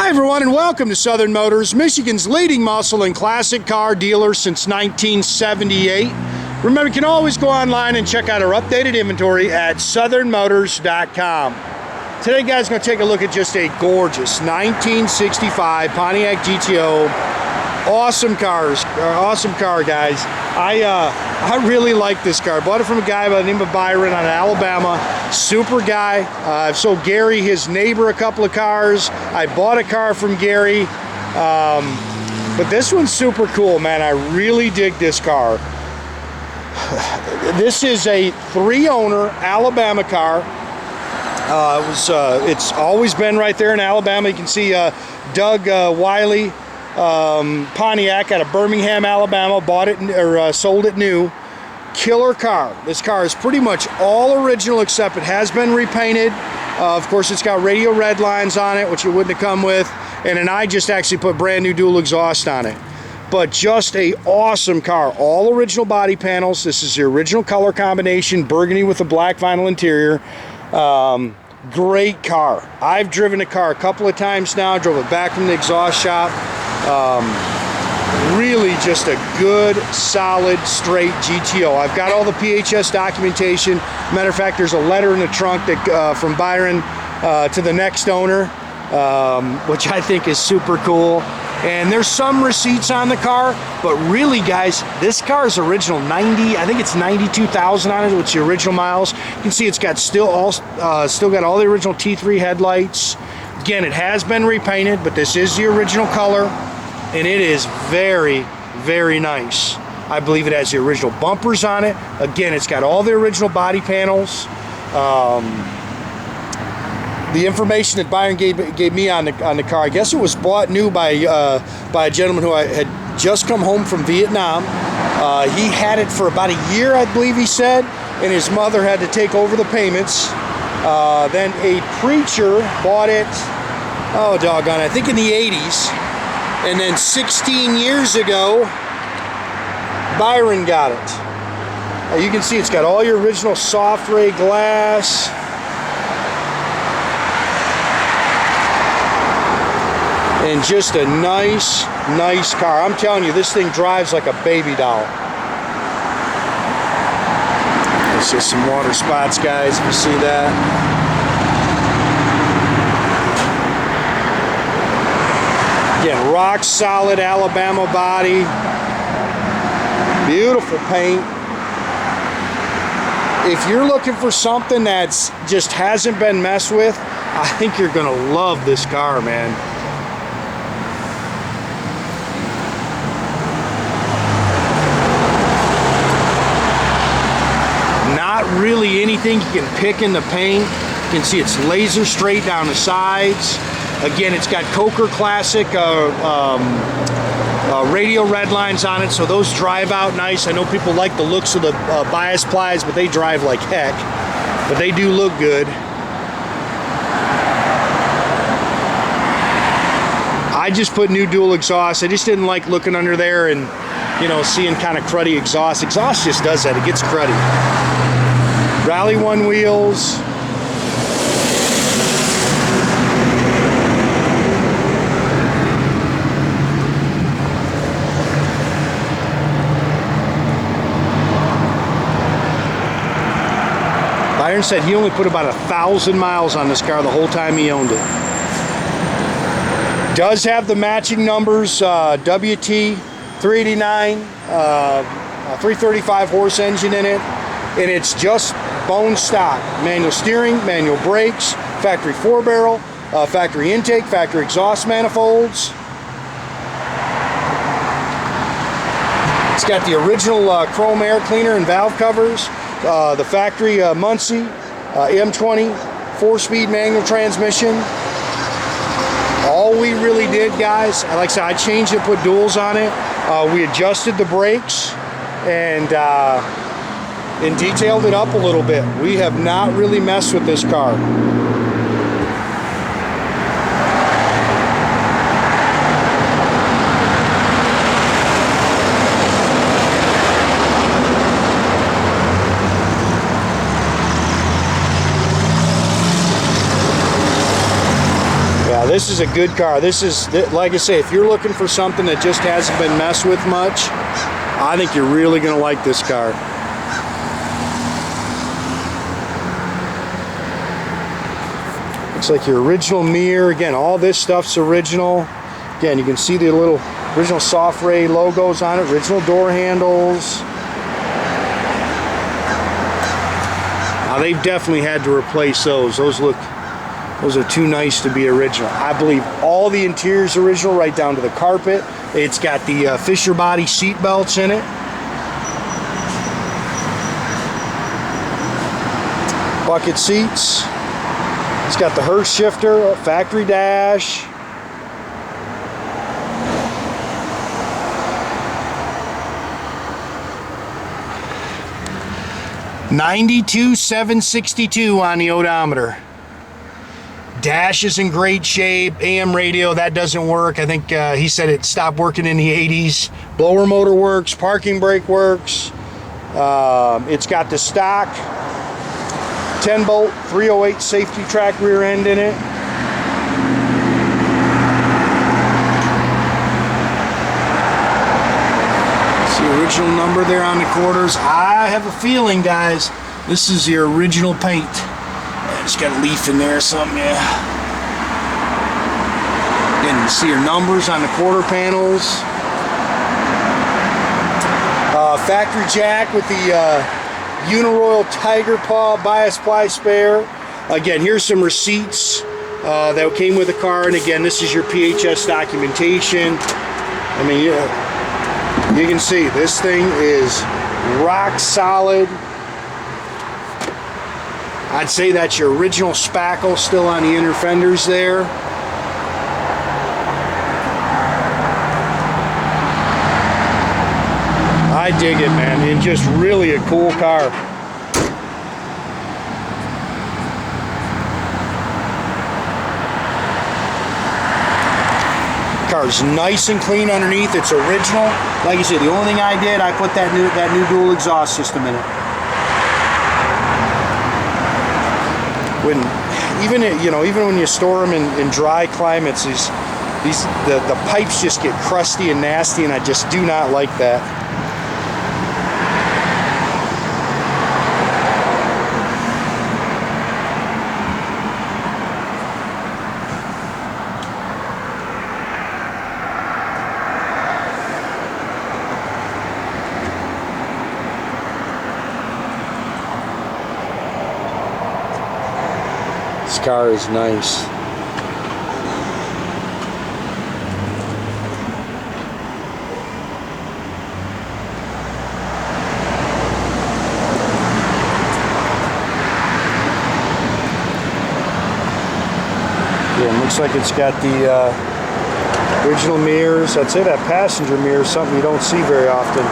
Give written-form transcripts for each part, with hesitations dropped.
Hi everyone, and welcome to Southern Motors, Michigan's leading muscle and classic car dealer since 1978. Remember, you can always go online and check out our updated inventory at southernmotors.com. Today, guys, I'm going to take a look at just a gorgeous 1965 Pontiac GTO. Awesome car, guys. I really like this car. Bought it from a guy by the name of Byron out of Alabama. Super guy. I've sold Gary, his neighbor, a couple of cars. I bought a car from Gary. But this one's super cool, man. I really dig this car. This is a 3-owner Alabama car. It's always been right there in Alabama. You can see Doug Wiley. Pontiac out of Birmingham, Alabama, bought it or sold it new. Killer car. This car is pretty much all original, except it has been repainted. Of course, it's got radial red lines on it, which it wouldn't have come with, and then I just actually put brand new dual exhaust on it. But just a awesome car. All original body panels. This is the original color combination, burgundy with a black vinyl interior. Great car. I've driven the car a couple of times now. I drove it back from the exhaust shop. Really just a good, solid, straight GTO. I've got all the PHS documentation. Matter of fact, there's a letter in the trunk that from Byron to the next owner, which I think is super cool. And there's some receipts on the car, but really, guys, this car is original 90. I think it's 92,000 on it, which is the original miles. You can see it's got still got all the original T3 headlights. Again, it has been repainted, but this is the original color, and it is very, very nice. I believe it has the original bumpers on it. Again, it's got all the original body panels. The information that Byron gave me on the car, I guess it was bought new by a gentleman who had just come home from Vietnam. He had it for about a year, I believe he said, and his mother had to take over the payments. Then a preacher bought it, oh doggone, I think in the 80s. And then 16 years ago, Byron got it. You can see it's got all your original soft ray glass. And just a nice, nice car. I'm telling you, this thing drives like a baby doll. There's just some water spots, guys, if you see that. Again, rock solid Alabama body. Beautiful paint. If you're looking for something that's just hasn't been messed with, I think you're gonna love this car, man. Not really anything you can pick in the paint. You can see it's laser straight down the sides. Again, it's got Coker Classic radial red lines on it, so those drive out nice. I know people like the looks of the bias plies, but they drive like heck. But they do look good. I just put new dual exhaust. I just didn't like looking under there and, you know, seeing kind of cruddy exhaust. Exhaust just does that. It gets cruddy. Rally 1 wheels. Byron said he only put about 1,000 miles on this car the whole time he owned it. Does have the matching numbers, WT 389, 335 horse engine in it, and it's just bone stock. Manual steering, manual brakes, factory 4-barrel, factory intake, factory exhaust manifolds. It's got the original chrome air cleaner and valve covers, the factory Muncie M20 4-speed manual transmission. All we really did, guys, like I said, I changed it, put duals on it. We adjusted the brakes and detailed it up a little bit. We have not really messed with this car. This is a good car. This is, like I say, if you're looking for something that just hasn't been messed with much, I think you're really going to like this car. Looks like your original mirror. Again, all this stuff's original. Again, you can see the little original Soft Ray logos on it, original door handles. Now, they've definitely had to replace those. Those are too nice to be original. I believe all the interior's original, right down to the carpet. It's got the Fisher body seat belts in it. Bucket seats. It's got the Hurst shifter, factory dash. $92,762 on the odometer. Dash is in great shape. AM radio, that doesn't work. I think he said it stopped working in the 80s. Blower motor works. Parking brake works. It's got the stock 10-bolt 308 safety track rear end in it. See the original number there on the quarters. I have a feeling, guys, this is the original paint. It's got a leaf in there or something, yeah. Again, you see your numbers on the quarter panels. Factory jack with the Uniroyal Tiger Paw bias ply spare. Again, here's some receipts that came with the car, and again, this is your PHS documentation. I mean, you can see this thing is rock solid. I'd say that's your original spackle still on the inner fenders there. I dig it, man. It's just really a cool car. Car's nice and clean underneath. It's original. Like you said, the only thing I did, I put that new dual exhaust system in it. Even when you store them in dry climates, the pipes just get crusty and nasty, and I just do not like that. This car is nice. Yeah, it looks like it's got the original mirrors. I'd say that passenger mirror is something you don't see very often.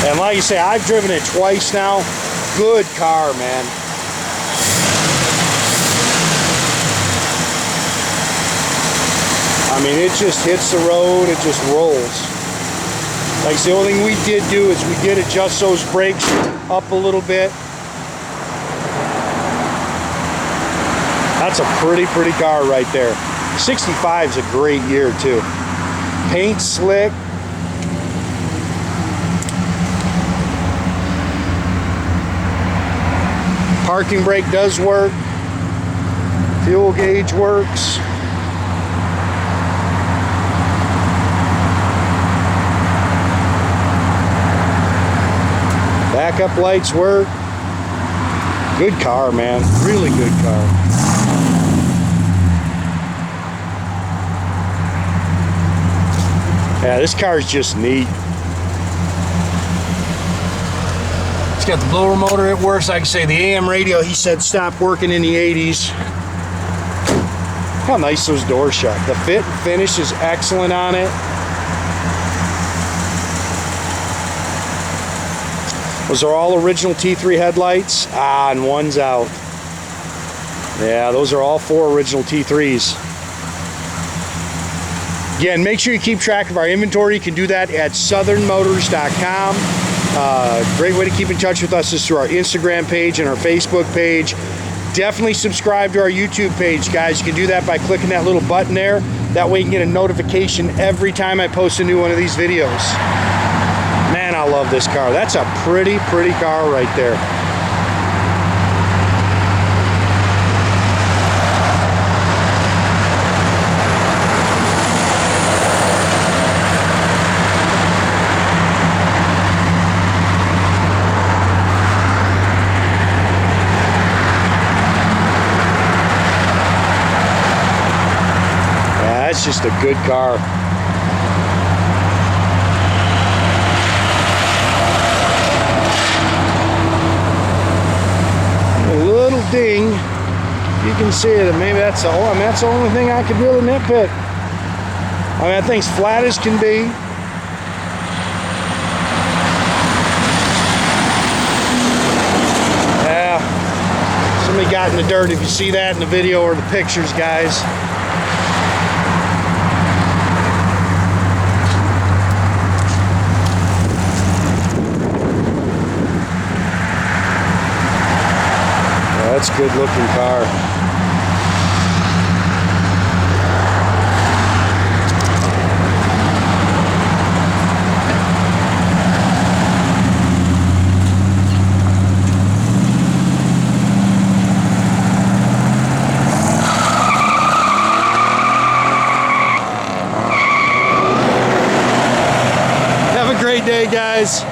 And like you say, I've driven it twice now. Good car, man. I mean, it just hits the road, it just rolls. Like I say, the only thing we did do is we did adjust those brakes up a little bit. That's a pretty car right there. 65 is a great year too. Paint slick. Parking brake does work. Fuel gauge works. Backup lights work. Good car, man. Really good car. Yeah, this car is just neat. It's got the blower motor, it works. Like I say, the AM radio, he said, stopped working in the 80s. How nice those doors shut. The fit and finish is excellent on it. Those are all original T3 headlights. Ah, and one's out. Yeah, those are all 4 original T3s. Again, make sure you keep track of our inventory. You can do that at southernmotors.com. Great way to keep in touch with us is through our Instagram page and our Facebook page. Definitely subscribe to our YouTube page, guys. You can do that by clicking that little button there. That way you can get a notification every time I post a new one of these videos. Man, I love this car. That's a pretty, pretty car right there. That's just a good car. A little ding. You can see it. Maybe that's the, I mean, that's the only thing I could really nitpick. I mean, that thing's flat as can be. Yeah. Somebody got in the dirt. If you see that in the video or the pictures, guys. That's a good looking car. Have a great day, guys.